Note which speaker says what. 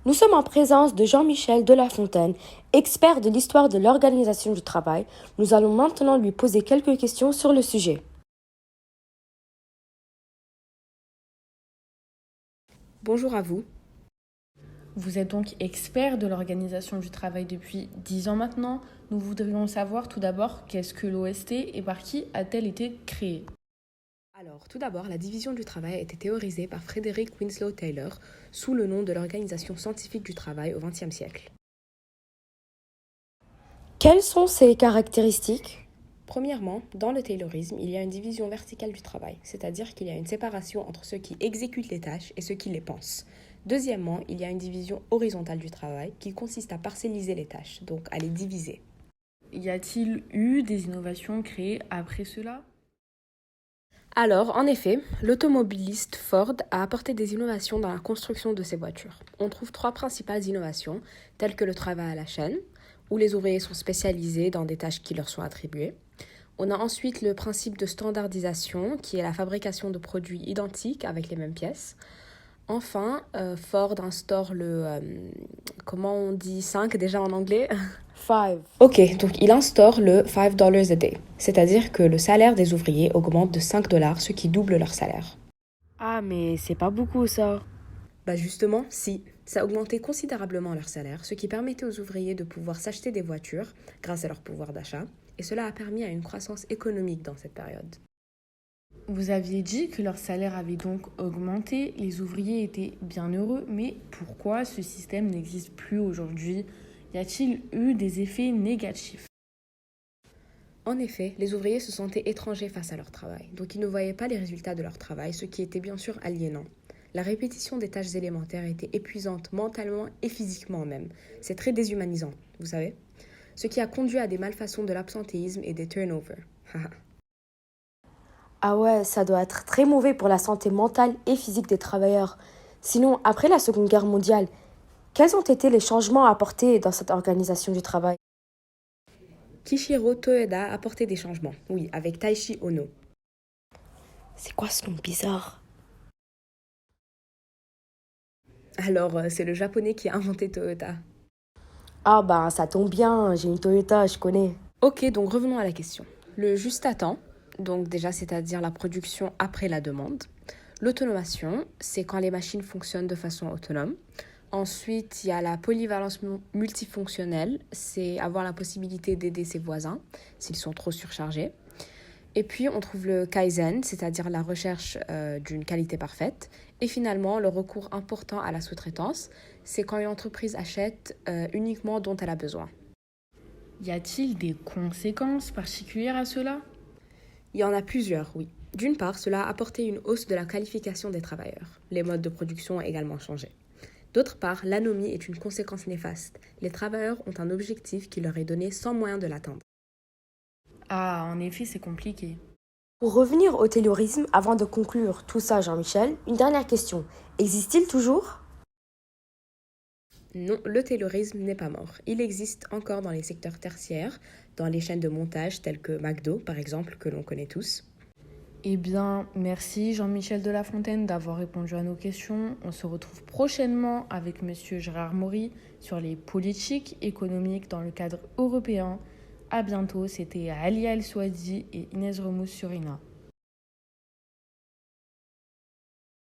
Speaker 1: Nous sommes en présence de Jean-Michel Delafontaine, expert de l'histoire de l'organisation du travail. Nous allons maintenant lui poser quelques questions sur le sujet. Bonjour à vous.
Speaker 2: Vous êtes donc expert de l'organisation du travail depuis 10 ans maintenant. Nous voudrions savoir tout d'abord qu'est-ce que l'OST et par qui a-t-elle été créée?
Speaker 1: Alors, tout d'abord, la division du travail a été théorisée par Frederick Winslow Taylor sous le nom de l'Organisation scientifique du travail au XXe siècle. Quelles sont ses caractéristiques? Premièrement, dans le Taylorisme, il y a une division verticale du travail, c'est-à-dire qu'il y a une séparation entre ceux qui exécutent les tâches et ceux qui les pensent. Deuxièmement, il y a une division horizontale du travail qui consiste à parcelliser les tâches, donc à les diviser.
Speaker 2: Y a-t-il eu des innovations créées après cela?
Speaker 1: Alors, en effet, l'automobiliste Ford a apporté des innovations dans la construction de ses voitures. On trouve trois principales innovations, telles que le travail à la chaîne, où les ouvriers sont spécialisés dans des tâches qui leur sont attribuées. On a ensuite le principe de standardisation, qui est la fabrication de produits identiques avec les mêmes pièces. Enfin, Ford instaure comment on dit 5 déjà en anglais? 5. Ok, donc il instaure le $5 a day, c'est-à-dire que le salaire des ouvriers augmente de $5, ce qui double leur salaire.
Speaker 2: Ah, mais c'est pas beaucoup ça.
Speaker 1: Bah justement, si, ça a augmenté considérablement leur salaire, ce qui permettait aux ouvriers de pouvoir s'acheter des voitures grâce à leur pouvoir d'achat, et cela a permis à une croissance économique dans cette période.
Speaker 2: Vous aviez dit que leur salaire avait donc augmenté, les ouvriers étaient bien heureux, mais pourquoi ce système n'existe plus aujourd'hui? Y a-t-il eu des effets négatifs?
Speaker 1: En effet, les ouvriers se sentaient étrangers face à leur travail, donc ils ne voyaient pas les résultats de leur travail, ce qui était bien sûr aliénant. La répétition des tâches élémentaires était épuisante mentalement et physiquement même. C'est très déshumanisant, vous savez? Ce qui a conduit à des malfaçons de l'absentéisme et des turnovers. Ah ouais, ça doit être très mauvais pour la santé mentale et physique des travailleurs. Sinon, après la Seconde Guerre mondiale, quels ont été les changements apportés dans cette organisation du travail? Kishiro Toeda a apporté des changements, oui, avec Taishi Ono. C'est quoi ce nom bizarre? Alors, c'est le japonais qui a inventé Toyota. Ah bah, ça tombe bien, j'ai une Toyota, je connais. Ok, donc revenons à la question. Le juste à temps, donc déjà c'est-à-dire la production après la demande. L'automation, c'est quand les machines fonctionnent de façon autonome. Ensuite, il y a la polyvalence multifonctionnelle, c'est avoir la possibilité d'aider ses voisins s'ils sont trop surchargés. Et puis, on trouve le Kaizen, c'est-à-dire la recherche d'une qualité parfaite. Et finalement, le recours important à la sous-traitance, c'est quand une entreprise achète uniquement dont elle a besoin.
Speaker 2: Y a-t-il des conséquences particulières à cela?
Speaker 1: Il y en a plusieurs, oui. D'une part, cela a apporté une hausse de la qualification des travailleurs. Les modes de production ont également changé. D'autre part, l'anomie est une conséquence néfaste. Les travailleurs ont un objectif qui leur est donné sans moyen de l'atteindre.
Speaker 2: Ah, en effet, c'est compliqué.
Speaker 1: Pour revenir au taylorisme, avant de conclure tout ça, Jean-Michel, une dernière question. Existe-t-il toujours? Non, le taylorisme n'est pas mort. Il existe encore dans les secteurs tertiaires, dans les chaînes de montage telles que McDo, par exemple, que l'on connaît tous.
Speaker 2: Eh bien, merci Jean-Michel Delafontaine d'avoir répondu à nos questions. On se retrouve prochainement avec Monsieur Gérard Maury sur les politiques économiques dans le cadre européen. À bientôt, c'était Ali El Souadi et Inès Remous sur INA.